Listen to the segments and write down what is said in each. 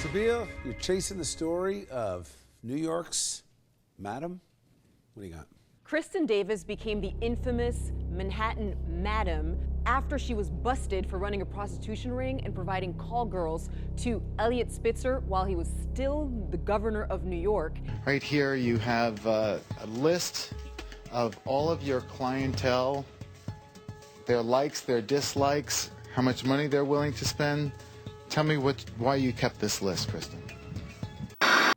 Sibile, you're chasing the story of New York's Madam. What do you got? Kristin Davis became the infamous Manhattan Madam after she was busted for running a prostitution ring and providing call girls to Eliot Spitzer while he was still the governor of New York. Right here you have a list of all of your clientele, their likes, their dislikes, how much money they're willing to spend. Tell me why you kept this list, Kristin.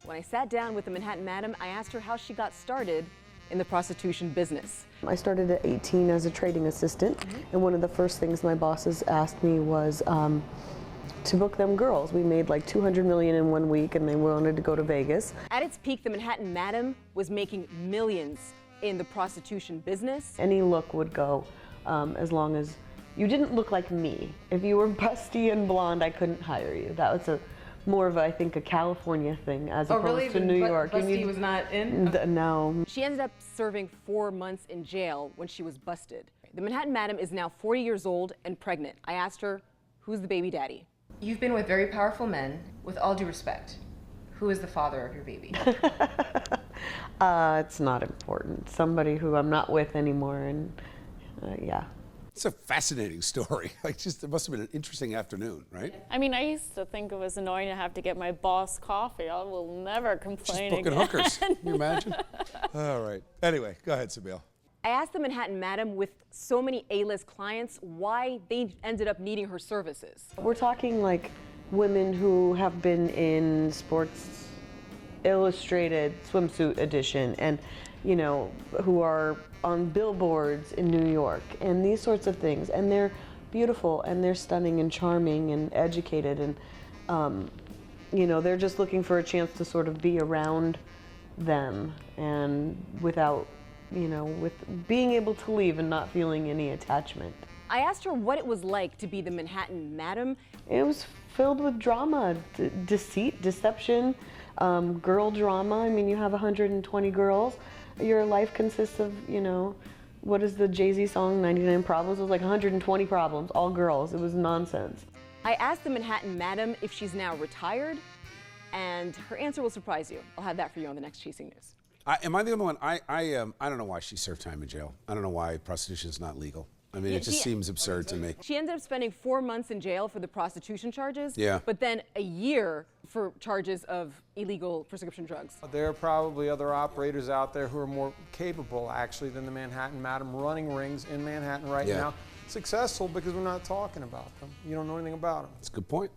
When I sat down with the Manhattan Madam, I asked her how she got started in the prostitution business. I started at 18 as a trading assistant, and one of the first things my bosses asked me was to book them girls. We made like $200 million in 1 week, and they wanted to go to Vegas. At its peak, the Manhattan Madam was making millions in the prostitution business. Any look would go, as long as you didn't look like me. If you were busty and blonde, I couldn't hire you. That was more of, I think, a California thing as opposed to New York. Busty was not in? No. She ended up serving 4 months in jail when she was busted. The Manhattan Madam is now 40 years old and pregnant. I asked her, who's the baby daddy? You've been with very powerful men. With all due respect, who is the father of your baby? It's not important. Somebody who I'm not with anymore, and yeah. It's a fascinating story. It must have been an interesting afternoon, right? I mean, I used to think it was annoying to have to get my boss coffee. I will never complain Just booking again. hookers. Can you imagine? All right. Anyway, go ahead, Sibile. I asked the Manhattan Madam, with so many A-list clients, why they ended up needing her services. We're talking like women who have been in Sports Illustrated swimsuit edition, and you know, who are on billboards in New York and these sorts of things, and they're beautiful and they're stunning and charming and educated, and you know, they're just looking for a chance to sort of be around them, and without, you know, with being able to leave and not feeling any attachment. I asked her what it was like to be the Manhattan Madam. It was filled with drama, deceit, deception, girl drama. I mean, you have 120 girls. Your life consists of, you know, what is the Jay-Z song, 99 Problems? It was like 120 problems, all girls. It was nonsense. I asked the Manhattan Madam if she's now retired, and her answer will surprise you. I'll have that for you on the next Chasing News. Am I the only one? I don't know why she served time in jail. I don't know why prostitution is not legal. I mean, it just seems absurd to me. She ended up spending 4 months in jail for the prostitution charges, Yeah. but then a year for charges of illegal prescription drugs. There are probably other operators out there who are more capable, actually, than the Manhattan Madam, running rings in Manhattan right now. Successful because we're not talking about them. You don't know anything about them. That's a good point.